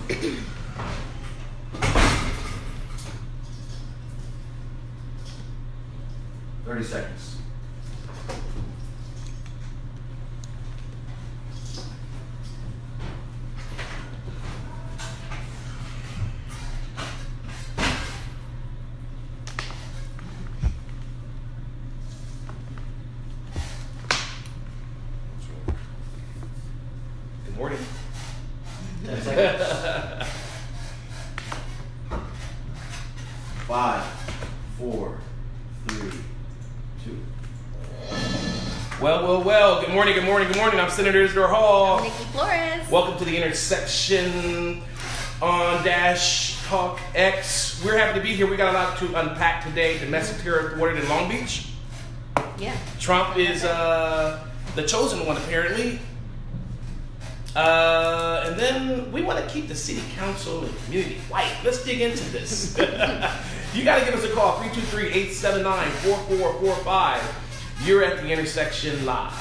30 seconds. Good morning. 10 seconds. 5, 4, 3, 2. Well. Good morning. I'm Senator Isidore Hall. I'm Nikki Flores. Welcome to the intersection on Dash Talk X. We're happy to be here. We got a lot to unpack today. Domestic terror thwarted in Long Beach. Yeah. Trump is the chosen one, apparently. And then we want to keep the city council and community white. Let's dig into this. You got to give us a call, 323-879-4445. You're at the intersection live.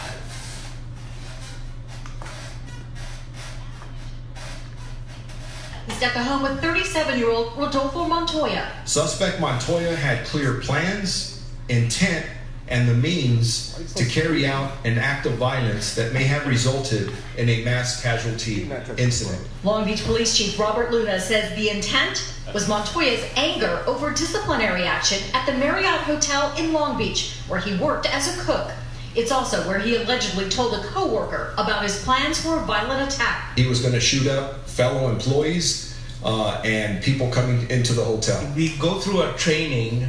He's at the home with 37-year-old Rodolfo Montoya. Suspect Montoya had clear plans, intent, and the means to carry out an act of violence that may have resulted in a mass casualty incident. Long Beach Police Chief Robert Luna says the intent was Montoya's anger over disciplinary action at the Marriott Hotel in Long Beach, where he worked as a cook. It's also where he allegedly told a co-worker about his plans for a violent attack. He was going to shoot up fellow employees and people coming into the hotel. We go through a training.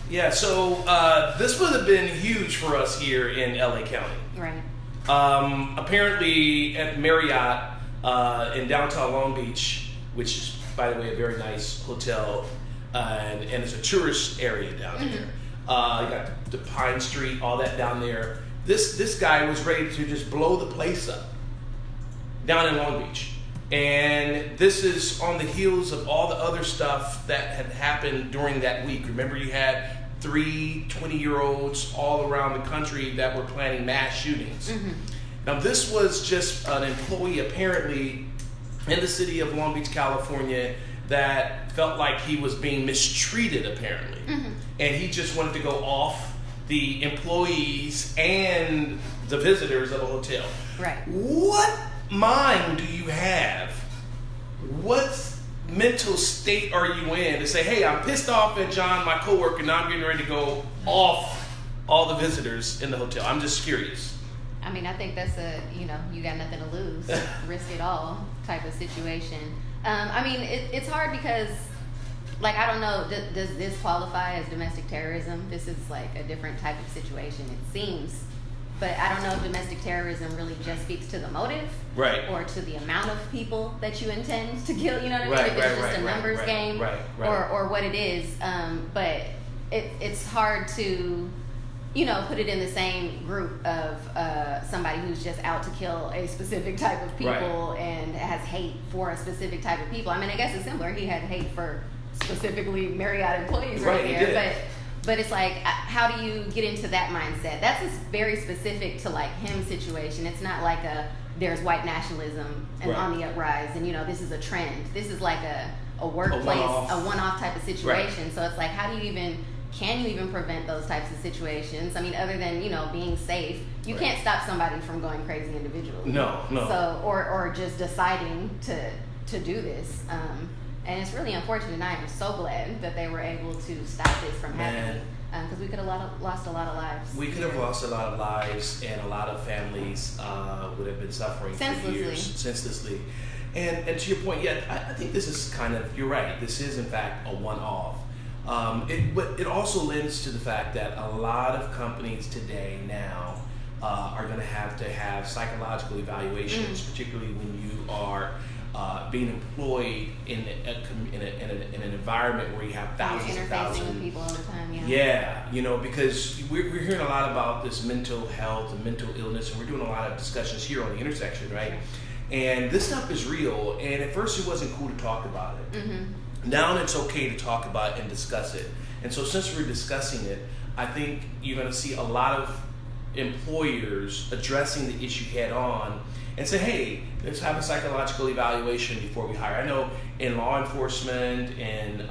Yeah, so this would have been huge for us here in LA County. Right. Apparently at Marriott in downtown Long Beach, which is, by the way, a very nice hotel, and it's a tourist area down there. You got the Pine Street, all that down there. This guy was ready to just blow the place up down in Long Beach. And this is on the heels of all the other stuff that had happened during that week. Remember, you had 3 20-year-olds all around the country that were planning mass shootings. Now, this was just an employee apparently in the city of Long Beach, California, that felt like he was being mistreated apparently. And he just wanted to go off the employees and the visitors of a hotel. Right. What mind do you have? What mental state are you in to say, hey, I'm pissed off at John, my coworker, and now I'm getting ready to go off all the visitors in the hotel? I'm just curious. I mean, I think that's you got nothing to lose, risk it all type of situation. I mean, it's hard because, like, I don't know, does this qualify as domestic terrorism? This is like a different type of situation, it seems. But I don't know if domestic terrorism really just speaks to the motive, Right. or to the amount of people that you intend to kill. You know what I mean? Right, If it's right, just right, a numbers right, game, right. or what it is. But it's hard to, put it in the same group of somebody who's just out to kill a specific type of people and has hate for a specific type of people. I mean, I guess it's similar. He had hate for specifically Marriott employees right he there, did. But it's like, how do you get into that mindset? That's just very specific to like him situation. It's not like there's white nationalism and on the uprise, and this is a trend. This is like a workplace, a one-off type of situation. So it's like, can you even prevent those types of situations? I mean, other than being safe, you can't stop somebody from going crazy individually. No. So or just deciding to do this. And it's really unfortunate, and I am so glad that they were able to stop this from happening. Because we could have lost a lot of lives. We could have lost a lot of lives, and a lot of families would have been suffering for years, senselessly. And to your point, I think this is you're right, this is in fact a one-off. But it also lends to the fact that a lot of companies today now are going to have psychological evaluations, particularly when you are being employed in an environment where you have thousands and thousands with people all the time. Because we're hearing a lot about this mental health and mental illness, and we're doing a lot of discussions here on the intersection, right? And this stuff is real, and at first it wasn't cool to talk about it. Now it's okay to talk about it and discuss it. And so since we're discussing it, I think you're going to see a lot of employers addressing the issue head on and say, hey, let's have a psychological evaluation before we hire. I know in law enforcement and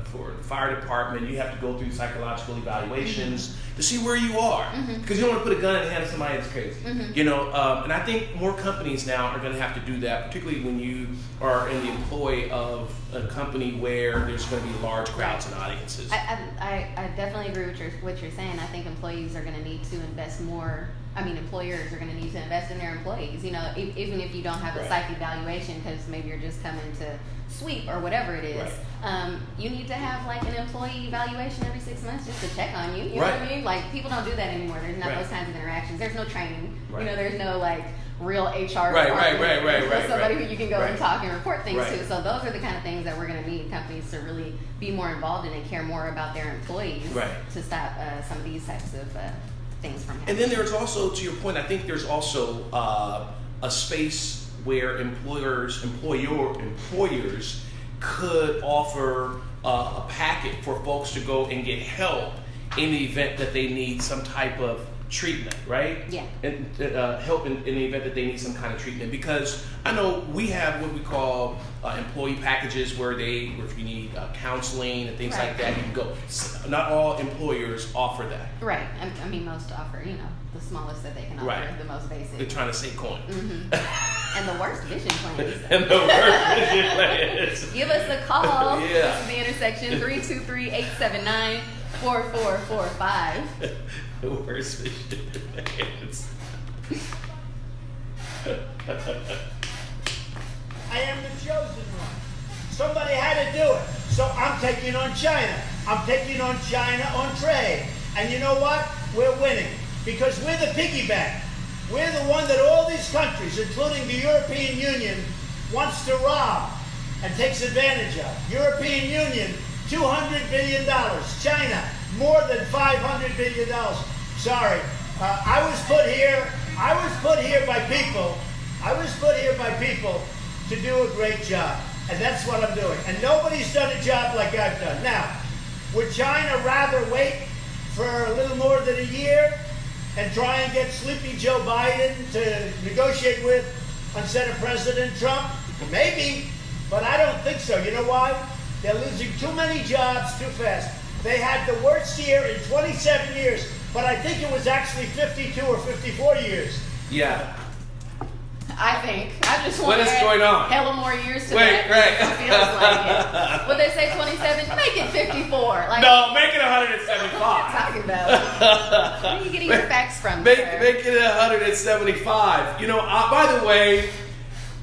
for the fire department, you have to go through psychological evaluations to see where you are, because you don't want to put a gun in the hand of somebody that's crazy. You know, and I think more companies now are going to have to do that, particularly when you are in the employ of a company where there's going to be large crowds and audiences. I definitely agree with what you're saying. I think employees are going to need to invest more. I mean, employers are going to need to invest in their employees. You know, even if you don't have a psych evaluation, because maybe you're just coming to sweep or whatever it is, you need to have like an employee evaluation every 6 months just to check on you. You know what I mean? Like, people don't do that anymore. There's not those kinds of interactions. There's no training. You know, there's no like real HR department. There's somebody who you can go and talk and report things to. So those are the kind of things that we're going to need companies to really be more involved in and care more about their employees to stop some of these types of things from happening. And then there's also, to your point, I think there's also a space where employers could offer a packet for folks to go and get help in the event that they need some type of treatment, right? Yeah. And help in the event that they need some kind of treatment, because I know we have what we call employee packages where if you need counseling and things like that, you can go. Not all employers offer that. Right. I mean, most offer, you know, the smallest that they can offer, the most basic. They're trying to save coin. And the worst vision plans. Give us a call. This is the intersection 323-879-4445. The worst vision plans. I am the chosen one. Somebody had to do it. So I'm taking on China. I'm taking on China on trade. And you know what? We're winning. Because we're the piggy bank. We're the one that all these countries, including the European Union, wants to rob and takes advantage of. European Union, $200 billion. China, more than $500 billion. Sorry. I was put here by people. I was put here by people to do a great job. And that's what I'm doing. And nobody's done a job like I've done. Now, would China rather wait for a little more than a year and try and get sleepy Joe Biden to negotiate with instead of President Trump? Maybe, but I don't think so. You know why? They're losing too many jobs too fast. They had the worst year in 27 years, but I think it was actually 52 or 54 years. Yeah. I just want what is going on? Hella more years to that. It feels like it. Would they say 27? Make it 54. Like, no, make it 175. What are you talking about? Where are you getting your facts from? Make it 175. You know, by the way,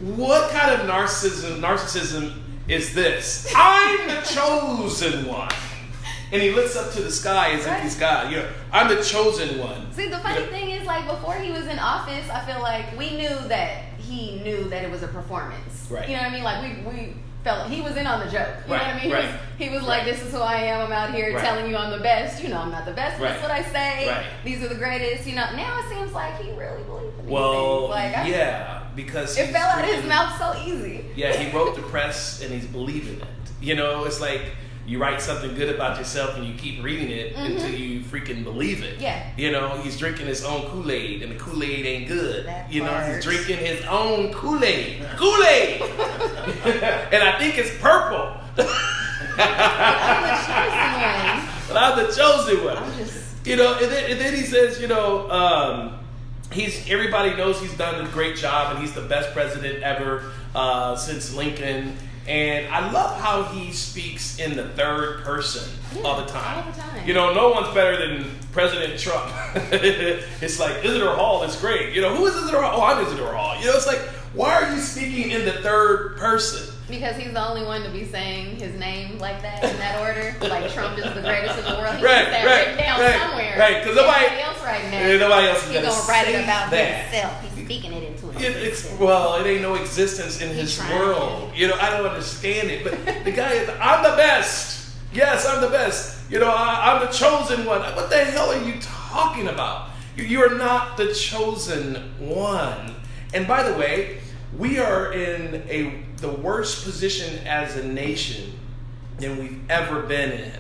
what kind of narcissism is this? I'm the chosen one. And he looks up to the sky as if he's God. You know, I'm the chosen one. See, the funny thing is, like, before he was in office, I feel like we knew that he knew that it was a performance. Right. You know what I mean? Like, we felt he was in on the joke. You know what I mean? He was like, this is who I am. I'm out here telling you I'm the best. You know I'm not the best. That's what I say. These are the greatest. You know, now it seems like he really believes in these things. Like, because it fell out of his mouth so easy. Yeah, he wrote the press and he's believing it. You know, it's like you write something good about yourself and you keep reading it until you freaking believe it. Yeah. You know, he's drinking his own Kool-Aid and the Kool-Aid ain't good. That you know, part. he's drinking his own Kool-Aid. Kool-Aid! And I think it's purple. I'm the chosen one. You know, and then he says, you know, everybody knows he's done a great job and he's the best president ever since Lincoln. And I love how he speaks in the third person all the time. All the time. You know, no one's better than President Trump. It's like, Isidore Hall is great. You know, who is Isidore Hall? Oh, I'm Isidore Hall. You know, it's like, why are you speaking in the third person? Because he's the only one to be saying his name like that in that order. Like Trump is the greatest in the world. He Right, needs that right, written down right, somewhere. right, 'cause nobody else writing that. Yeah, nobody else is He's gonna gonna write it say about that. himself. He's speaking it into existence. Well, it ain't no existence in his trying. world. You know, I don't understand it. But the guy is, I'm the best. Yes, I'm the best. You know, I'm the chosen one. What the hell are you talking about? You are not the chosen one. And by the way, we are in the worst position as a nation than we've ever been in,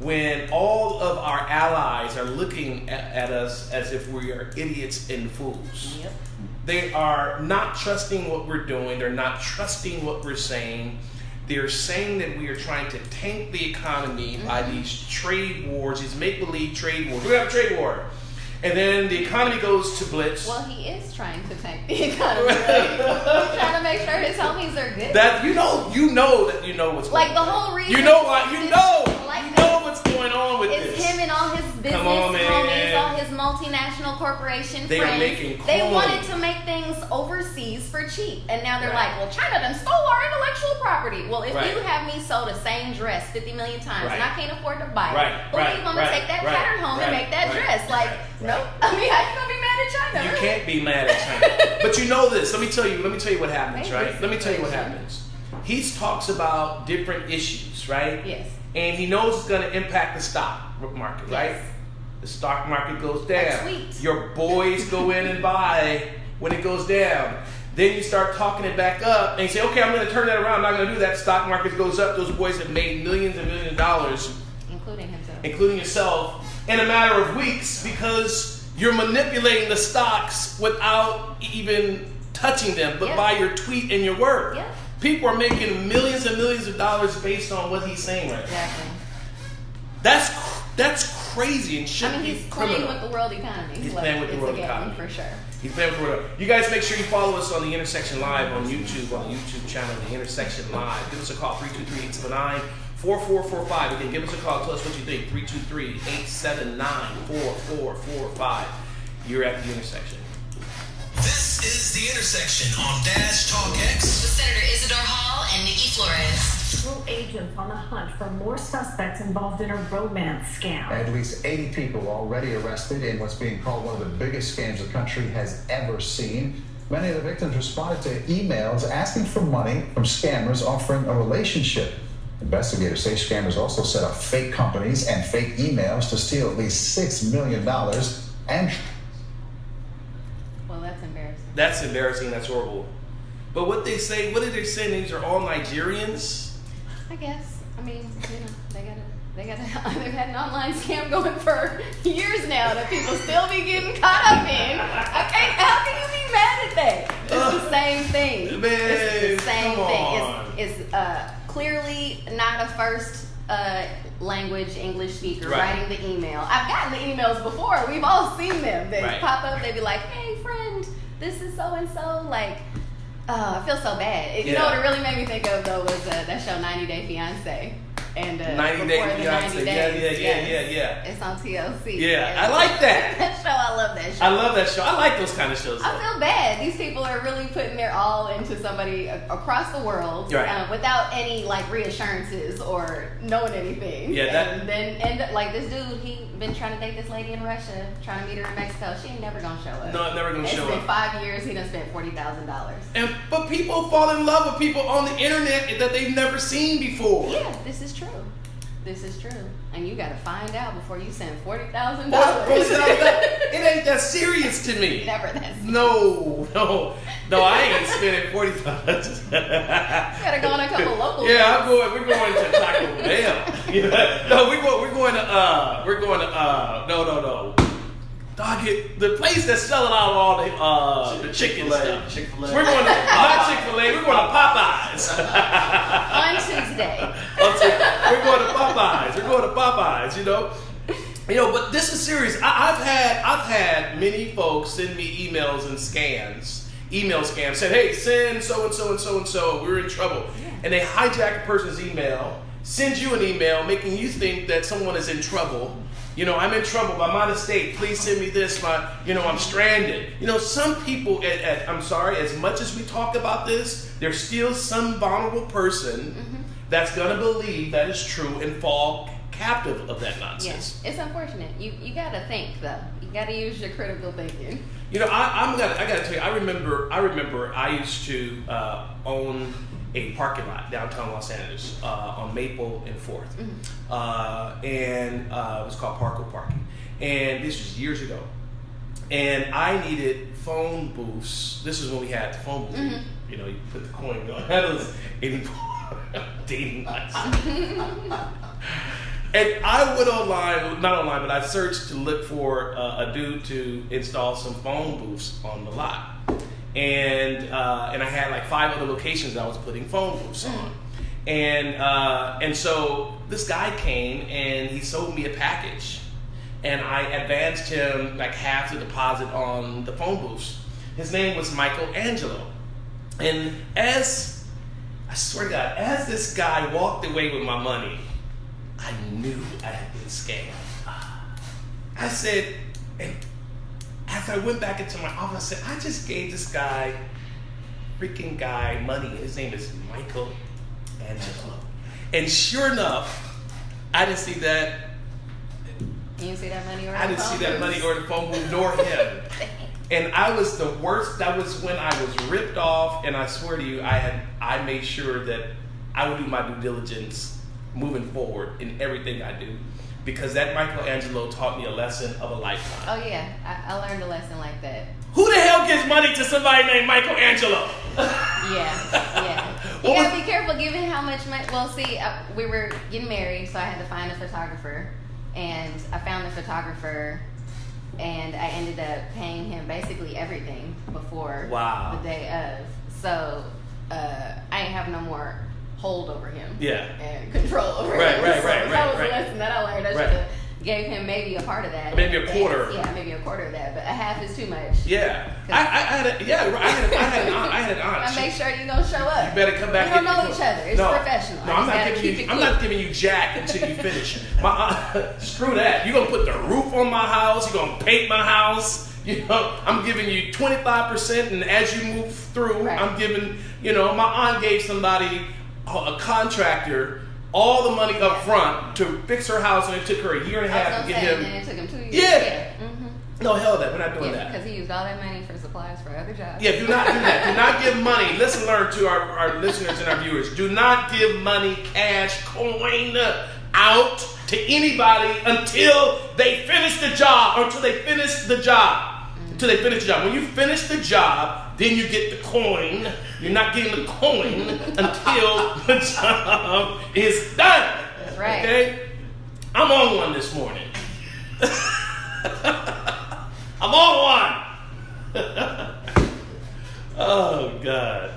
when all of our allies are looking at us as if we are idiots and fools. Yep. They are not trusting what we're doing. They're not trusting what we're saying. They're saying that we are trying to tank the economy by these trade wars, these make-believe trade wars. We're going to have a trade war. And then the economy goes to blitz. Well, he is trying to tank the economy. Right? He's trying to make sure his homies are good. That you know that you know what's like going on. the whole reason. You know what? You know what's going on with it's this. him and all his business homies, all his multinational corporation They are friends. making They coin. wanted to make things overseas for cheap, and now they're Right. like, "Well, China done stole our intellectual property." Well, if Right. you have me sold the same dress 50 million times, and Right. I can't afford to buy it, Right. believe Right. I'm gonna Right. take that Right. pattern home and Right. make that Right. dress. Like, Right. no, I mean, how you gonna be mad at China? You really? can't be mad at China. But you know this. Let me tell you what happens, Maybe right? Let me tell you what situation. happens. He talks about different issues, right? Yes. And he knows it's going to impact the stock market, right? Yes. The stock market goes A down. tweet. Your boys go in and buy when it goes down. Then you start talking it back up and you say, okay, I'm going to turn that around. I'm not going to do that. Stock market goes up. Those boys have made millions and millions of dollars, Including himself. including yourself, in a matter of weeks because you're manipulating the stocks without even touching them, but Yeah. by your tweet and your word. Yeah. People are making millions and millions of dollars based on what he's saying right now. Exactly. That's crazy and I should mean, be he's playing criminal. with the world economy. He's Like, playing with the it's world a game, economy. for sure. He's playing with the world. You guys make sure you follow us on the Intersection Live on the YouTube channel, the Intersection Live. Give us a call, 323-879-4445. Again, give us a call. Tell us what you think. 323-879-4445. You're at the intersection. This is The Intersection on Dash Talk X. With Senator Isidore Hall and Nikki Flores. Agents on the hunt for more suspects involved in a romance scam. At least 80 people already arrested in what's being called one of the biggest scams the country has ever seen. Many of the victims responded to emails asking for money from scammers offering a relationship. Investigators say scammers also set up fake companies and fake emails to steal at least $6 million and Well, that's embarrassing. That's embarrassing. That's horrible. But what did they say? These are all Nigerians? I guess. I mean, you know, they've had an online scam going for years now that people still be getting caught up in. Okay, how can you be mad at that? It's the same thing. Man, It's the same come thing. on. It's clearly not a first language English speaker Right. writing the email. I've gotten the emails before. We've all seen them. They Right. pop up. They be like, "Hey, friend, this is so and so." Like, I feel so bad. You know what it really made me think of though was that show 90 Day Fiance. And 90 Day before the Fiance. 90 days, Yeah. It's on TLC. Yeah, And I like that. That show, I love that show. I love that show. I like those kind of shows. I though. feel bad. These people are really putting their all into somebody across the world Right. without any like reassurances or knowing anything. Yeah, that- and then end up like this dude. He been trying to date this lady in Russia, trying to meet her in Mexico. She ain't never gonna show up. No, never gonna show It's been up. 5 years. He done spent $40,000. But people fall in love with people on the internet that they've never seen before. Yeah, this is true. This is true. And you gotta find out before you send $40,000. It ain't that serious to me. Never that serious. No, I ain't spending $40,000. You gotta go on a couple local Yeah, dates. we're going to Taco Bell. No, we're going to no. Dog, the place that's selling out all the chicken stuff. Chick-fil-A. We're going to not Chick-fil-A. We're going to Popeyes. On Tuesday. We're going to Popeyes. You know, but this is serious. I've had many folks send me emails and email scams, said, hey, send so and so and so and so. We're in trouble. And they hijack a person's email, send you an email, making you think that someone is in trouble. You know, I'm in trouble by my mistake. Please send me this. I'm stranded. You know, some people, I'm sorry, as much as we talk about this, there's still some vulnerable person that's going to believe that is true and fall captive of that nonsense. Yes, it's unfortunate. You gotta think though. You gotta use your critical thinking. You know, I gotta tell you, I remember I used to own a parking lot downtown Los Angeles on Maple and 4th. And it was called Parco Parking. And this was years ago. And I needed phone booths. This is when we had the phone booth. You know, you put the coin on. That was dating license. And I went not online, but I searched to look for a dude to install some phone booths on the lot. and I had like 5 other locations I was putting phone booths on, and so this guy came and he sold me a package, and I advanced him like half the deposit on the phone booths. His name was Michael Angelo, and as I swear to God, as this guy walked away with my money, I knew I had been scammed. I said, and as I went back into my office, I said, I just gave this freaking guy money. His name is Michael Angelo. And sure enough, I didn't see that. You didn't see that money or I didn't see that money or the phone booth nor him. And I was the worst. That was when I was ripped off. And I swear to you, I made sure that I would do my due diligence moving forward in everything I do. Because that Michelangelo taught me a lesson of a lifetime. Oh yeah, I learned a lesson like that. Who the hell gives money to somebody named Michelangelo? Yeah. You gotta be careful given how much money. Well, see, we were getting married, so I had to find a photographer, and I found the photographer, and I ended up paying him basically everything before the day of. So I ain't have no more hold over him. Yeah. And control over him. Right. That was a lesson that I learned. I should have gave him maybe a part of that. Maybe a quarter. Yeah, maybe a quarter of that, but a half is too much. Yeah. I had an aunt. I make sure you don't show up. You better come back. We don't know each other. It's professional. No, I'm not giving you jack until you finish. My aunt, screw that. You're gonna put the roof on my house. You're gonna paint my house. You know, I'm giving you 25%, and as you move through, I'm giving. You know, my aunt gave somebody, a contractor, all the money up front to fix her house, and it took her a year and a half to get him. And it took him 2 years. Yeah. Mm-hmm. No, hell that. We're not doing that. Because he used all that money for supplies for other jobs. Yeah, do not do that. Do not give money. Listen, learn to our listeners and our viewers. Do not give money, cash, coin out to anybody until they finish the job. Until they finish the job. Until they finish the job. When you finish the job, then you get the coin. You're not getting the coin until the job is done. That's right. Okay? I'm on one this morning. I'm on one. Oh, God.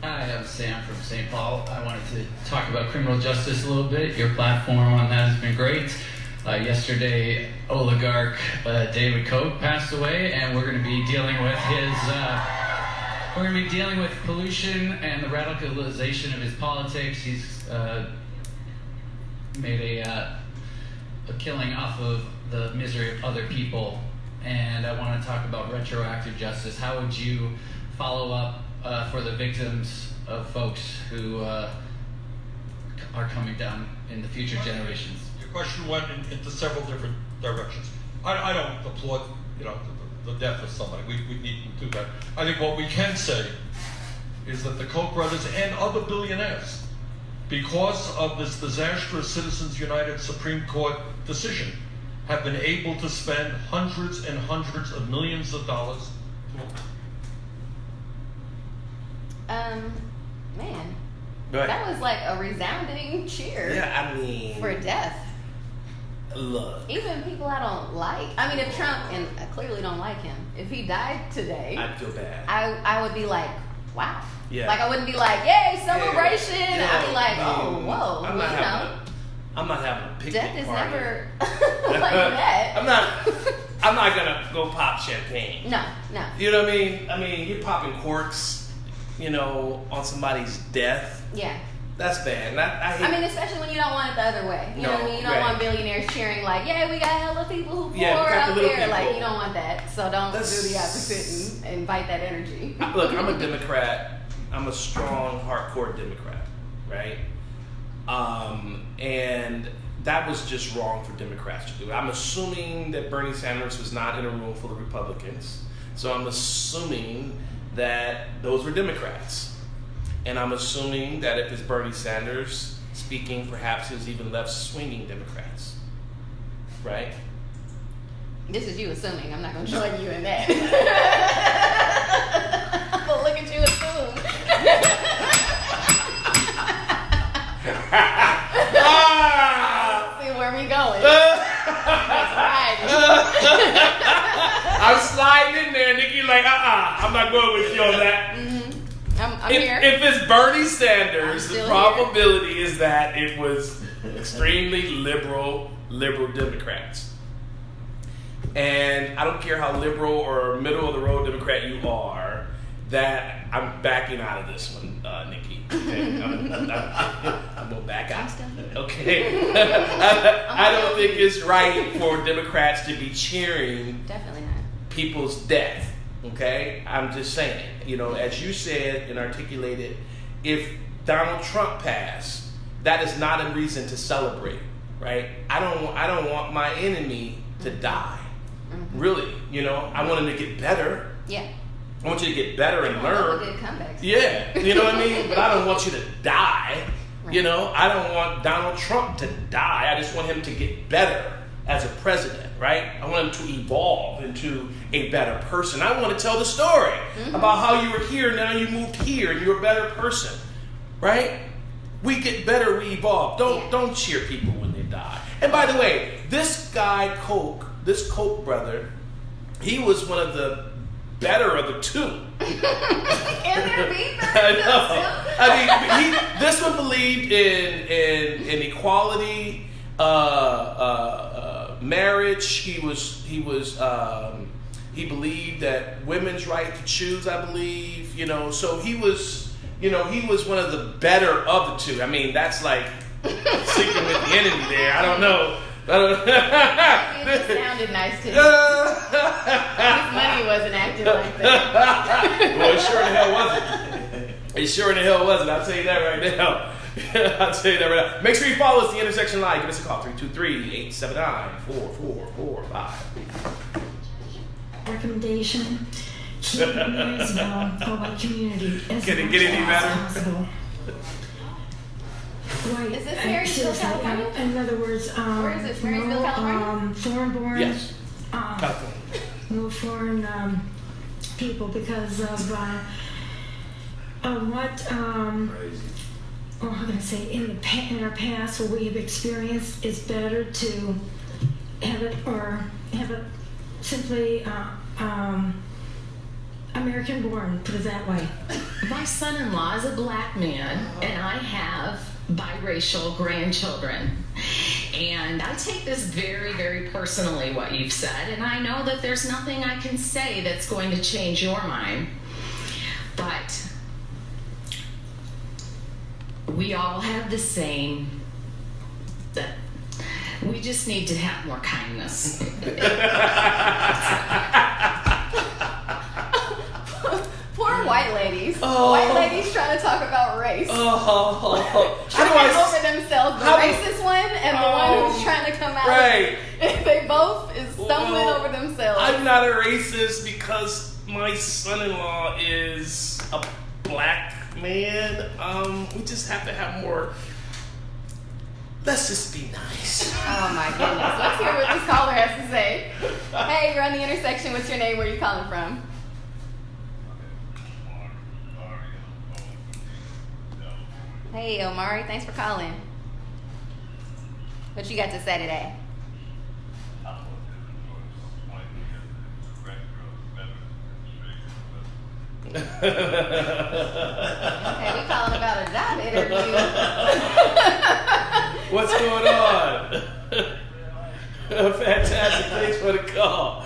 Hi, I'm Sam from St. Paul. I wanted to talk about criminal justice a little bit. Your platform on that has been great. Yesterday, oligarch David Koch passed away, and we're going to be dealing with we're going to be dealing with pollution and the radicalization of his politics. He's made a killing off of the misery of other people, and I want to talk about retroactive justice. How would you follow up for the victims of folks who are coming down in the future generations? Question went into several different directions. I don't applaud, the death of somebody. We need to do that. I think what we can say is that the Koch brothers and other billionaires, because of this disastrous Citizens United Supreme Court decision, have been able to spend hundreds and hundreds of millions of dollars. Man, Right. that was like a resounding cheer. Yeah, I mean, for death. Look, even people I don't like. I mean, if Trump, and I clearly don't like him, if he died today, I'd feel bad. I would be like, wow. Yeah. Like I wouldn't be like, yay, celebration. Yeah. I'd be like, Yeah. oh, whoa. I'm not having a picnic Death is party. never like that. I'm not gonna go pop champagne. No. You know what I mean? I mean, you're popping corks, on somebody's death. Yeah. That's bad. And I hate. I mean, especially when you don't want it the other way. You know what I mean? You don't want billionaires cheering like, "Yeah, we got hella people who poor out there." People. Like, you don't want that. So don't do the opposite and invite that energy. Look, I'm a Democrat. I'm a strong, hardcore Democrat, right? And that was just wrong for Democrats to do. I'm assuming that Bernie Sanders was not in a room full of Republicans, so I'm assuming that those were Democrats. And I'm assuming that if it's Bernie Sanders speaking, perhaps it was even left-swinging Democrats, right? This is you assuming. I'm not going to join you in that. I'm going to look at you assume. See where we going. That's right. I'm sliding in there, Nikki, like, I'm not going with you on that. I'm here. If it's Bernie Sanders, the still probability is that it was extremely liberal Democrats. And I don't care how liberal or middle of the road Democrat you are, that I'm backing out of this one, Nikki. Okay? I'm gonna back out. Okay. I don't think it's right for Democrats to be cheering Definitely not. people's death. Okay? I'm just saying, as you said and articulated, if Donald Trump passed, that is not a reason to celebrate, right? I don't want my enemy to die. Really, I want him to get better. Yeah. I want you to get better and learn. Good comebacks. Yeah, you know what I mean? But I don't want you to die. Right. I don't want Donald Trump to die. I just want him to get better as a president, right? I want him to evolve into a better person. I want to tell the story about how you were here, now you moved here, and you're a better person, right? We get better, we evolve. Don't cheer people when they die. And by the way, this guy this Koch brother, he was one of the better of the two. Can there be I know. This one believed in equality, marriage. He believed that women's right to choose. I believe, So he was one of the better of the two. I mean, that's like sticking with the enemy there. I don't know. It just sounded nice to me. His money wasn't acting like that. Well, it sure in the hell wasn't. It sure in the hell wasn't. I'll tell you that right now. I'll tell you that right now. Make sure you follow us, The Intersection Live. Give us a call, 323-879-4445. Recommendation: keep Marysville the white community as Can it much get any as better? possible. Right. Is this Marysville, California? In other words, Where is this? Marysville, California? Foreign-born. Yes. California. No foreign people because of what how can I say, in our past, what we have experienced, is better to have it simply American born, put it that way. My son-in-law is a black man, and I have biracial grandchildren. And I take this very, very personally, what you've said, and I know that there's nothing I can say that's going to change your mind. But we all have the same, that we just need to have more kindness. Poor white ladies. White ladies trying to talk about race. Tripping over themselves. The racist one and the one who's trying to come out. Right. They both is stumbling over themselves. I'm not a racist because my son-in-law is a black man. We just have to have more. Let's just be nice. Oh my goodness. Let's hear what this caller has to say. Hey, you're on The Intersection. What's your name? Where are you calling from? Hey, Omari. Thanks for calling. What you got to say today? Okay, we calling about a job interview. What's going on? Fantastic. Thanks for the call.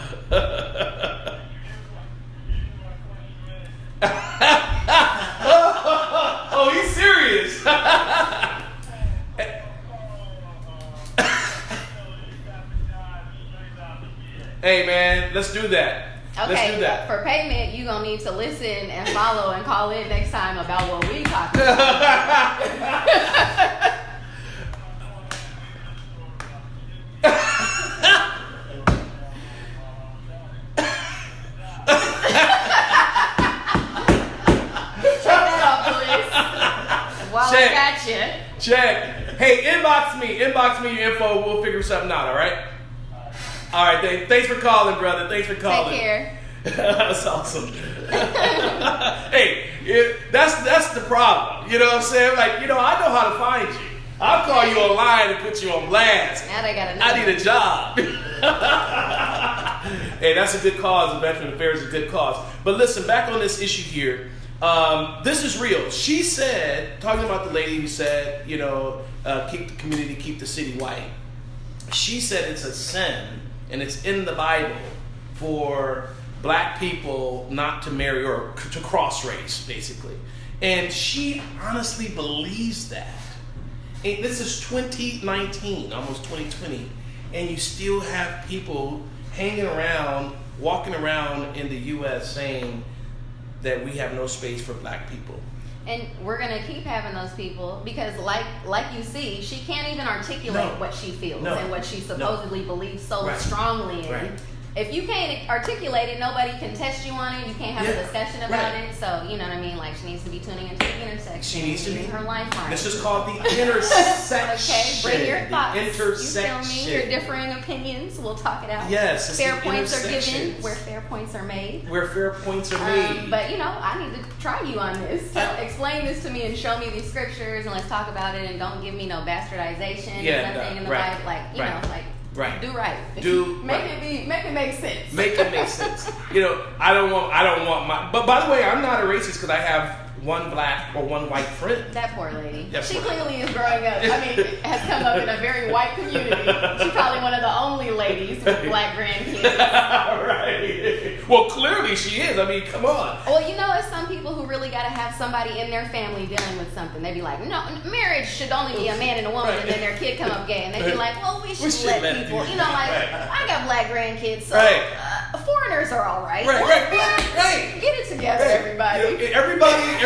Oh, he's serious. Hey, man, let's do that. Okay, let's do that. For payment, you're going to need to listen and follow and call in next time about what we talking about. Check that off, please. While I got you. Check. Hey, inbox me your info. We'll figure something out, all right? All right, thanks for calling, brother. Thanks for calling. Take care. That's awesome. Hey, that's the problem. You know what I'm saying? Like, I know how to find you. I'll call you online and put you on blast. Now they got to know. I need a job. Hey, that's a good cause. The Veteran Affairs is a good cause. But listen, back on this issue here. This is real. She said, talking about the lady who said, keep the community, keep the city white. She said it's a sin, and it's in the Bible, for black people not to marry or to cross race, basically. And she honestly believes that. And this is 2019, almost 2020, and you still have people hanging around, walking around in the U.S. saying that we have no space for black people. And we're gonna keep having those people because, like you see, she can't even articulate what she feels and what she supposedly believes so strongly in. Right. If you can't articulate it, nobody can test you on it. You can't have a discussion about it. So you know what I mean. Like she needs to be tuning into the intersection. She needs to be in her life. This is called the intersection. Okay, bring your thoughts. Intersection. You feel me? Your differing opinions. We'll talk it out. Yes. It's fair the points are given where fair points are made. Where fair points are made. But I need to try you on this. So explain this to me and show me these scriptures and let's talk about it. And don't give me no bastardization. Nothing in the Bible. Like Right. Do right. Make it make sense. Make it make sense. I don't want my. But by the way, I'm not a racist because I have one black or one white friend. That poor lady. Yes, she clearly is growing up. Has come up in a very white community. She's probably one of the only ladies with black grandkids. Right. Well, clearly she is. Come on. Well, it's some people who really got to have somebody in their family dealing with something. They'd be like, no, marriage should only be a man and a woman, and then their kid come up gay, and they'd be like, well, we should let people. I got black grandkids, so foreigners are all right. Right. Get it together, everybody.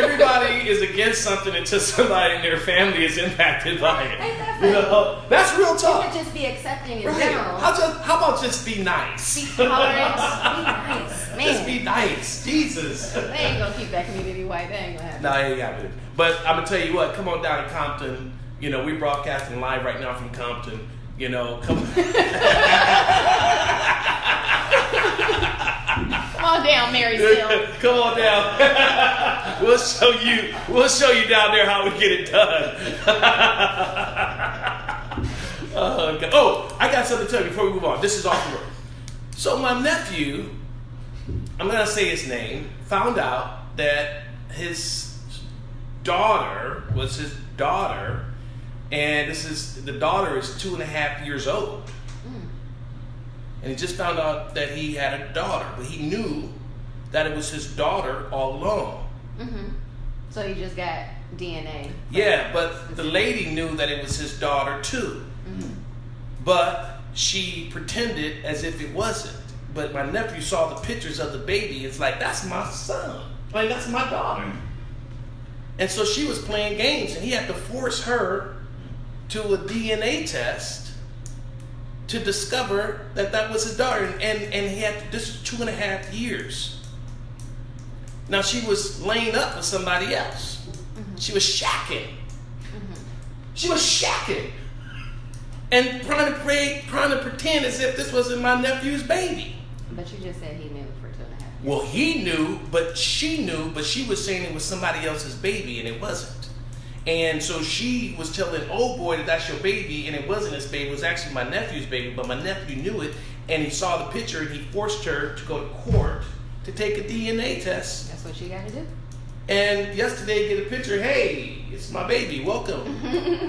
Everybody is against something until somebody in their family is impacted by it. Ain't that funny? That's real talk. You could just be accepting in general. How about just be nice? Be tolerant. Be nice. Man. Just be nice. Jesus. They ain't gonna keep that community white. They ain't gonna happen. No, they ain't got it. But I'm gonna tell you what. Come on down to Compton. We broadcasting live right now from Compton. Come. Come on down, Marysville. Come on down. We'll show you down there how we get it done. I got something to tell you before we move on. This is off the road. So my nephew, I'm gonna say his name, found out that his daughter was his daughter, and the daughter is 2.5 years old. And he just found out that he had a daughter, but he knew that it was his daughter all along. Mm-hmm. So he just got DNA. Yeah, but the lady knew that it was his daughter too. Mm-hmm. But she pretended as if it wasn't. But my nephew saw the pictures of the baby. It's like, that's my son. That's my daughter. And so she was playing games, and he had to force her to a DNA test to discover that was his daughter. And he had this 2.5 years. Now she was laying up with somebody else. Mm-hmm. She was shacking. Mm-hmm. She was shacking. And trying to pretend as if this wasn't my nephew's baby. But you just said he knew for 2.5 years. Well, he knew, but she was saying it was somebody else's baby, and it wasn't. And so she was telling old boy that that's your baby, and it wasn't his baby. It was actually my nephew's baby, but my nephew knew it, and he saw the picture, and he forced her to go to court to take a DNA test. That's what you got to do. And yesterday, get a picture. Hey, it's my baby. Welcome.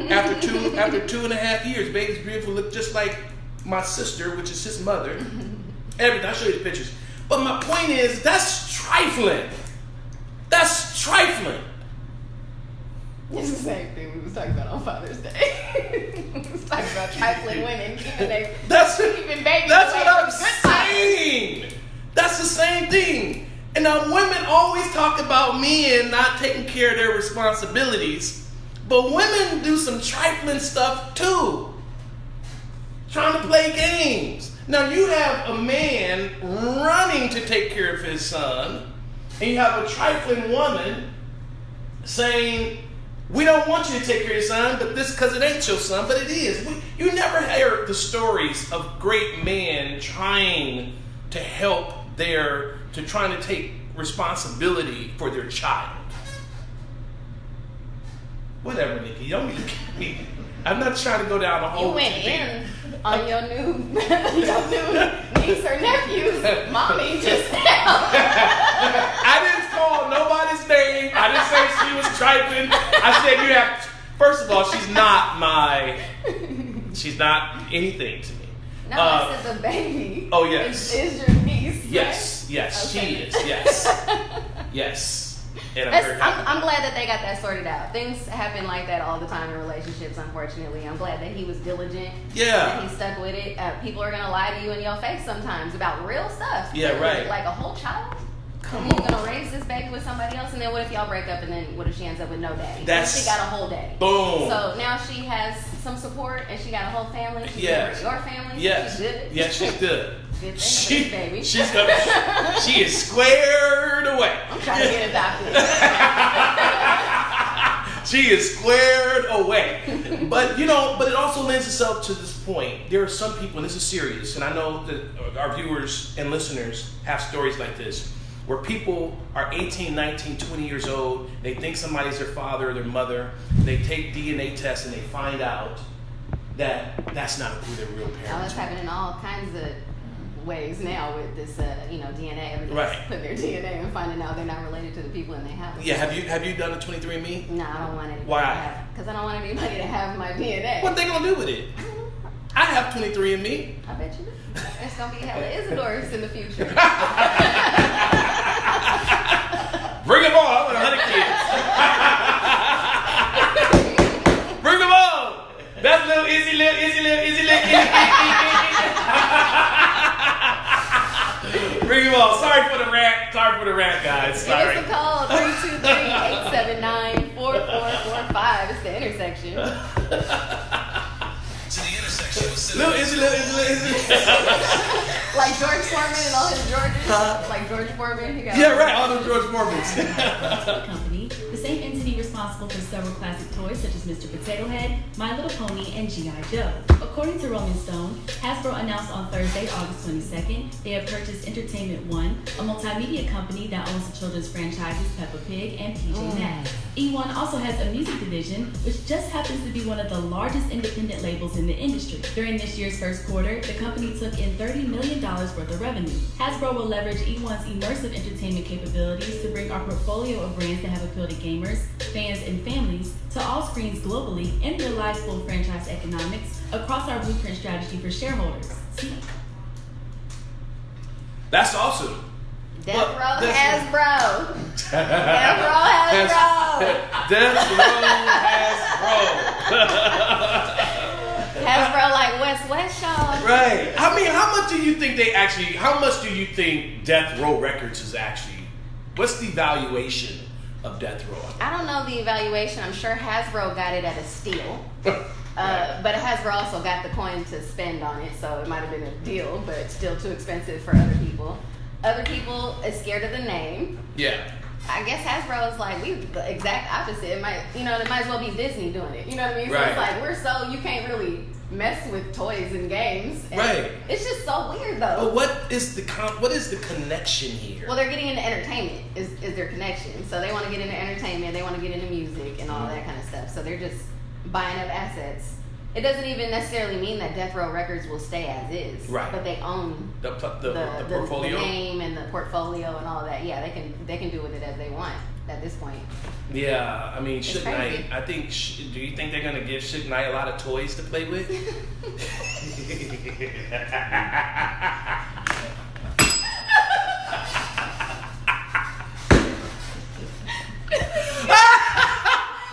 After 2.5 years, baby's beautiful. Look just like my sister, which is his mother. Everything. I'll show you the pictures. But my point is, that's trifling. That's trifling. It's the same thing we was talking about on Father's Day. We was talking about trifling women keeping babies. That's what I'm saying. That's the same thing. And now women always talk about men not taking care of their responsibilities, but women do some trifling stuff too. Trying to play games. Now you have a man running to take care of his son, and you have a trifling woman saying, we don't want you to take care of your son, but this because it ain't your son, but it is. You never hear the stories of great men trying to help trying to take responsibility for their child. Whatever, Nikki. Don't be looking at me. I'm not trying to go down a whole You went in on your new niece or nephew's mommy just now. I didn't call nobody's name. I didn't say she was trifling. I said you have. First of all, she's not anything to me. No, I said the baby. Oh yes. Is your niece. Yes, right? yes, Okay. she is. Yes, yes. And I'm very happy. I'm glad that they got that sorted out. Things happen like that all the time in relationships, unfortunately. I'm glad that he was diligent. Yeah. That he stuck with it. People are going to lie to you in your face sometimes about real stuff. Yeah, right. Like a whole child. Come and then you're going to raise this baby with somebody else, and then what if y'all break up, and then what if she ends up with no daddy? That's- She got a whole daddy. Boom. So now she has some support, and she got a whole family. She's Yes. your family. Yes. She's good. Yes, she's good. Good thing for this baby. She is squared away. I'm trying to get adopted. She is squared away. But it also lends itself to this point. There are some people, and this is serious, and I know that our viewers and listeners have stories like this, where people are 18, 19, 20 years old, they think somebody's their father or their mother, they take DNA tests and they find out that that's not who their real Now parents that's are. happening in all kinds of ways now with this, DNA. Everybody's Right. putting their DNA and finding out they're not related to the people in their house. Yeah, have you done a 23andMe? No, I don't want anybody. Why? Because I don't want anybody to have my DNA. What they gonna do with it? I have 23andMe. I bet you do. It's gonna be hella Isidores in the future. Bring them on. I want 100 kids. Bring them on. That's little Izzy. Bring them on. Sorry for the rant, guys. Give Sorry. us a call, 323-879-4445. It's the intersection. To the intersection with Little Izzy. Like George Foreman and all his Georges. Like George Foreman. He got Yeah, right. All them George Mormons. Company, the same entity responsible for several classic toys such as Mr. Potato Head, My Little Pony, and G.I. Joe. According to Rolling Stone, Hasbro announced on Thursday, August 22nd, they have purchased Entertainment One, a multimedia company that owns the children's franchises Peppa Pig and PJ Masks. E1 also has a music division, which just happens to be one of the largest independent labels in the industry. During this year's first quarter, the company took in $30 million worth of revenue. Hasbro will leverage E1's immersive entertainment capabilities to bring our portfolio of brands that have appealed to gamers, fans, and families to all screens globally and realize full franchise economics across our blueprint strategy for shareholders. See? That's awesome. Death Row Hasbro. Death Row Hasbro. Hasbro like West, y'all. Right. I mean, how much do you think Death Row Records is actually? What's the valuation of Death Row? I don't know the evaluation. I'm sure Hasbro got it at a steal. But Hasbro also got the coin to spend on it, so it might have been a deal, but still too expensive for other people. Other people are scared of the name. Yeah. I guess Hasbro is like, we the exact opposite. It might as well be Disney doing it. You know what I mean? So Right. it's like, you can't really mess with toys and games. And Right. It's just so weird though. But what is the connection here? Well, they're getting into entertainment is their connection. So they want to get into entertainment, they want to get into music and all that kind of stuff. So they're just buying up assets. It doesn't even necessarily mean that Death Row Records will stay as is. Right. But they own the portfolio, the name and the portfolio and all that. Yeah, they can do with it as they want at this point. Yeah, I mean, It's Suge crazy. Knight. Do you think they're gonna give Suge Knight a lot of toys to play with?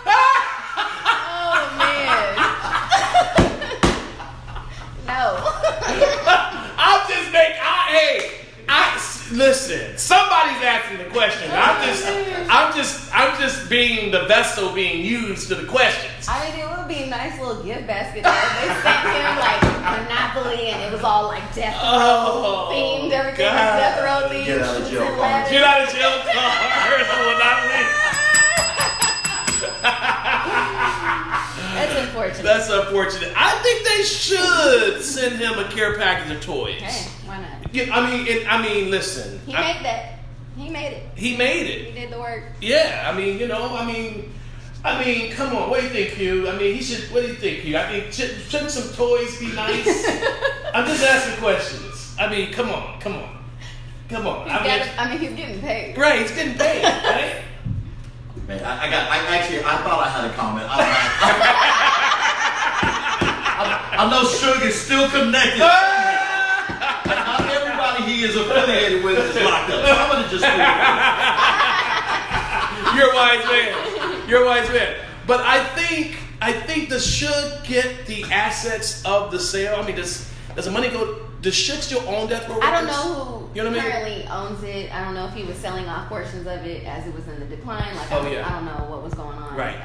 Oh man. No. Listen, somebody's asking the question. I'm just being the vessel being used to the questions. I mean, it would be a nice little gift basket there. They sent him like Monopoly, and it was all like Death Row themed. Everything was Death Row themed. Get out of jail Shoes card. and Get out of jail card. That's unfortunate. That's unfortunate. I think they should send him a care package of toys. Hey, why not? Yeah, I mean, listen. He made that. He made it. He made it. He did the work. Yeah, I mean, come on. What do you think, Hugh? I mean, he should. What do you think, Hugh? I mean, shouldn't some toys be nice? I'm just asking questions. I mean, come on. He's getting paid. Right, he's getting paid, right? Man, I thought I had a comment. I know Sugar's still connected. But not everybody he is affiliated with is locked up. So I'm going to just You're a wise man. You're a wise man. But I think the Suge get the assets of the sale. I mean, does the money go? Does Suge still own Death Row Records? I don't know who you know what currently owns it. I don't know if he was selling off portions of it as it was in the decline. Like, I don't know what was going on. Right.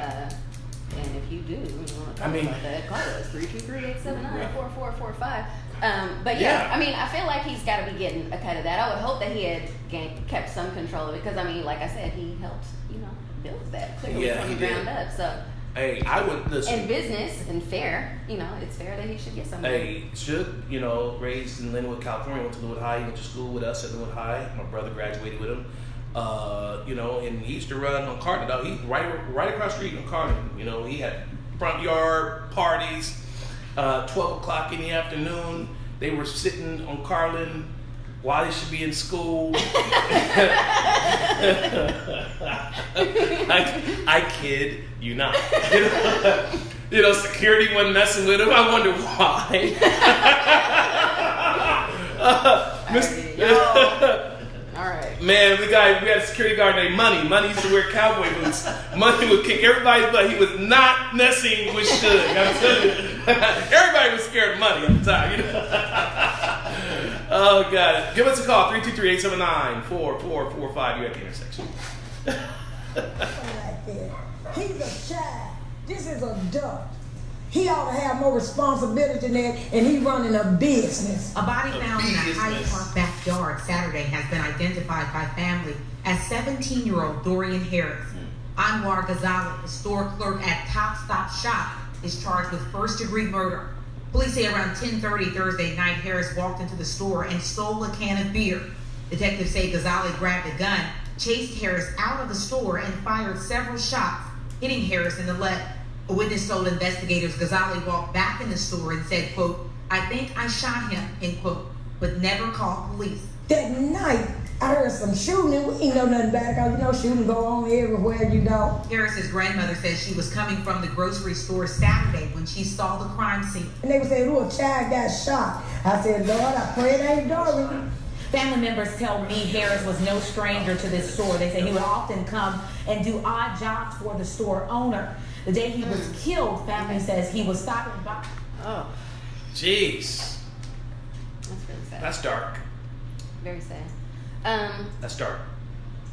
And if you do, you want to talk about that, call us 323-879-4445. But yeah, I mean, I feel like he's got to be getting a cut of that. I would hope that he had kept some control of it because, I mean, like I said, he helped, build that clearly from the ground up. So, hey, I would listen. In business and fair, it's fair that he should get something. Hey, Suge, raised in Linwood, California, went to Linwood High. He went to school with us at Linwood High. My brother graduated with him. And he used to run on Carlin. He right across the street on Carlin. He had front yard parties. 12 o'clock in the afternoon, they were sitting on Carlin while they should be in school. I kid you not. Security wasn't messing with him. I wonder why. All right. Man, we had a security guard named Money. Money used to wear cowboy boots. Money would kick everybody's butt. He was not messing with Suge. I'm telling you. Everybody was scared of Money at the time. Oh, God. Give us a call. 323-879-4445. You're at the intersection. Right there. He's a child. This is a duck. He ought to have more responsibility than that, and he running a business. A body found in a Hyde Park backyard Saturday has been identified by family as 17-year-old Dorian Harris. Anwar Ghazali, the store clerk at Top Stop Shop, is charged with first-degree murder. Police say around 10:30 Thursday night, Harris walked into the store and stole a can of beer. Detectives say Ghazali grabbed a gun, chased Harris out of the store, and fired several shots, hitting Harris in the leg. A witness told investigators Ghazali walked back in the store and said, quote, "I think I shot him," end quote, but never called police. That night, I heard some shooting, and we ain't know nothing about it because, shooting go on everywhere, Harris's grandmother says she was coming from the grocery store Saturday when she saw the crime scene. And they were saying, a child got shot. I said, Lord, I pray it ain't Dorian. Family members tell me Harris was no stranger to this store. They say he would often come and do odd jobs for the store owner. The day he was killed, family says he was stopping by. Oh. Jeez. That's really sad. That's dark. Very sad. That's dark.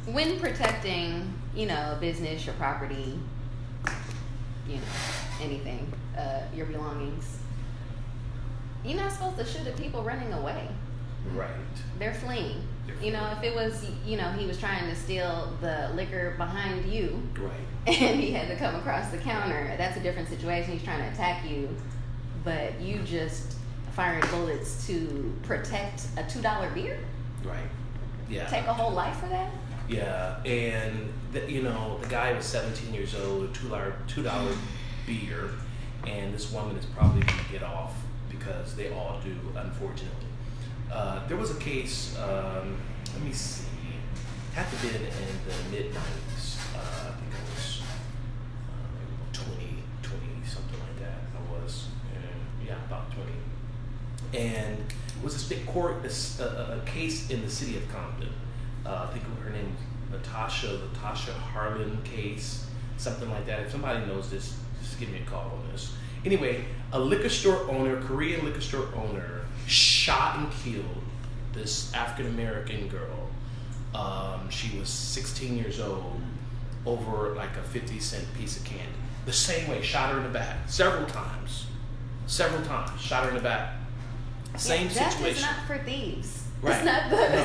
When protecting, a business, your property, anything, your belongings, you're not supposed to shoot at people running away. Right. They're fleeing. If it was, he was trying to steal the liquor behind you, right, and he had to come across the counter, that's a different situation. He's trying to attack you, but you just firing bullets to protect a $2 beer? Right. Yeah. Take a whole life for that? Yeah, and the guy was 17 years old, a $2 beer, and this woman is probably going to get off because they all do, unfortunately. There was a case, let me see, had to have been in the mid-90s. I think I was 20, something like that. I was, about 20. And it was a state court, a case in the city of Compton. I think her name was Natasha Harlan case, something like that. If somebody knows this, just give me a call on this. Anyway, a liquor store owner, Korean liquor store owner, shot and killed this African-American girl. She was 16 years old over like a 50-cent piece of candy. The same way, shot her in the back several times, shot her in the back. Same situation. Death is not for thieves. Right. It's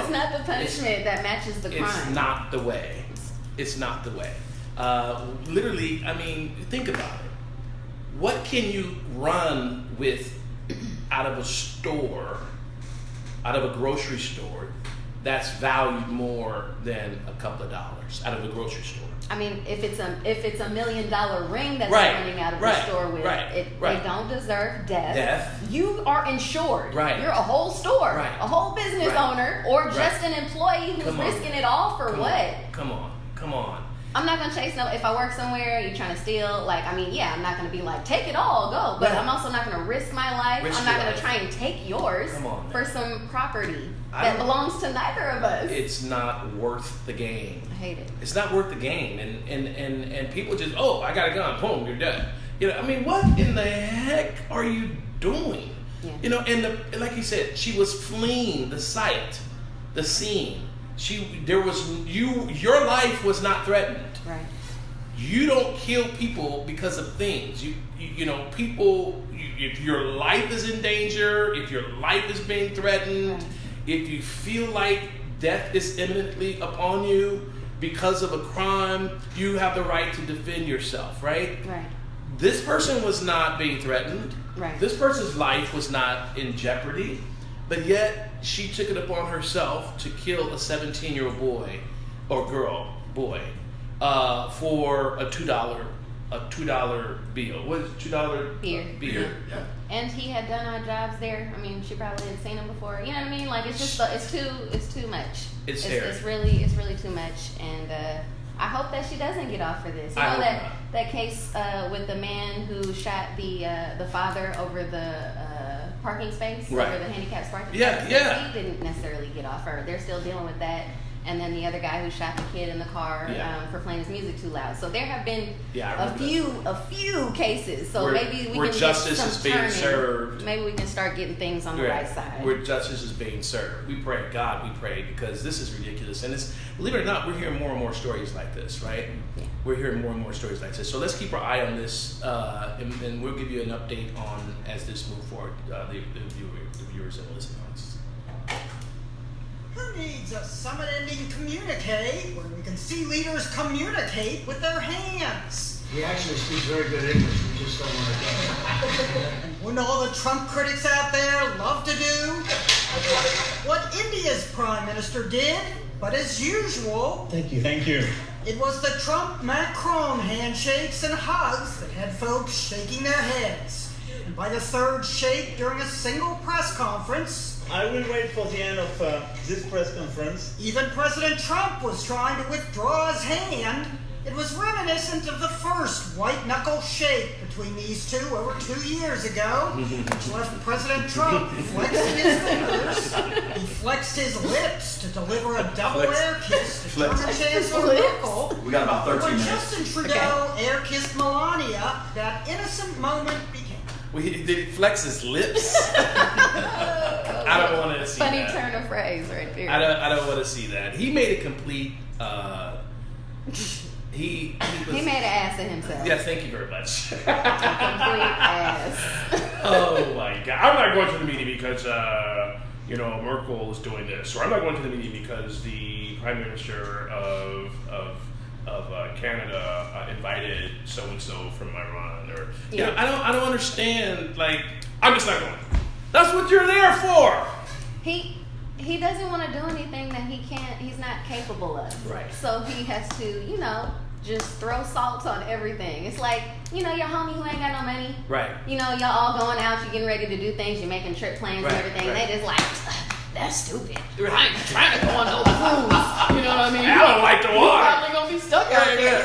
not the punishment that matches the crime. It's not the way. It's not the way. Literally, I mean, think about it. What can you run with out of a store, out of a grocery store, that's valued more than a couple of dollars out of the grocery store. I mean, if it's a $1 million ring that Right, they're running out of right, the store with, right. they don't deserve death. You are insured. Right. You're a whole store, Right. a whole business Right. owner, or just Right. an employee who's Come on. risking it all for Come what? on. Come on. I'm not gonna chase no. If I work somewhere, you're trying to steal. Like, I mean, yeah, I'm not gonna be like, take it all, go. But Right. I'm also not gonna risk my life. Risk I'm not your gonna life. try and take yours Come on, for some property I that don't- belongs to neither of us. It's not worth the game. I hate it. It's not worth the game, and people just, oh, I got a gun, boom, you're dead. You know, I mean, what in the heck are you doing? Yeah. You know, and like you said, she was fleeing the site, the scene. Your life was not threatened. Right. You don't kill people because of things. You know, people. If your life is in danger, if your life is being threatened, if you feel like death is imminently upon you because of a crime, you have the right to defend yourself, right? Right. This person was not being threatened. Right. This person's life was not in jeopardy, but yet she took it upon herself to kill a 17-year-old boy or girl, boy, for a $2 bill. What is it, $2 Beer. Yeah. And he had done odd jobs there. I mean, she probably had seen him before. You know what I mean? Like, it's just it's too much. It's really too much. And I hope that she doesn't get off for this. You I know hope that not. that case with the man who shot the father over the parking space, Right. over the handicapped parking Yeah, space. yeah. He didn't necessarily get off, or they're still dealing with that. And then the other guy who shot the kid in the car Yeah. for playing his music too loud. So there have been Yeah, I a remember few cases. So Where- maybe we where can justice get is some being turning. served. Maybe we can start getting things on the right side. Where justice is being served. We pray, God, we pray, because this is ridiculous. And it's, believe it or not, we're hearing more and more stories like this, right? Yeah. We're hearing more and more stories like this. So let's keep our eye on this, and we'll give you an update on as this moves forward, the viewers and listeners. Who needs a summit-ending communique when we can see leaders communicate with their hands? He actually speaks very good English. We just don't want to go. And wouldn't all the Trump critics out there love to do what India's prime minister did, but as usual, Thank you. Thank you. it was the Trump-Macron handshakes and hugs that had folks shaking their heads. And by the third shake during a single press conference, I will wait for the end of this press conference. even President Trump was trying to withdraw his hand. It was reminiscent of the first white-knuckle shake between these two over 2 years ago, which left President Trump flexing his fingers. He flexed his lips to deliver a double Flex. air kiss to Flex. German Chancellor Lips. Merkel. We got about 13 When minutes. Justin Trudeau air kissed Melania, that innocent moment became. Well, did he flex his lips? I don't want to see Funny that. turn of phrase right there. I don't want to see that. He made a complete. He was, He made an ass of himself. Yeah, thank you very much. Complete ass. Oh my God! I'm not going to the meeting because Merkel is doing this, or I'm not going to the meeting because the Prime Minister of Canada invited so and so from Iran, or Yeah. I don't understand. Like, I'm just not going. That's what you're there for. He doesn't want to do anything that he's not capable of. Right. So he has to, just throw salt on everything. It's like, your homie who ain't got no money. Right. Y'all all going out, you're getting ready to do things, you're making trip plans Right, and everything. right. They just like, that's stupid. Right. I ain't trying to go on those cruise. You know what I mean? I don't like the You're water. probably going to be stuck out there.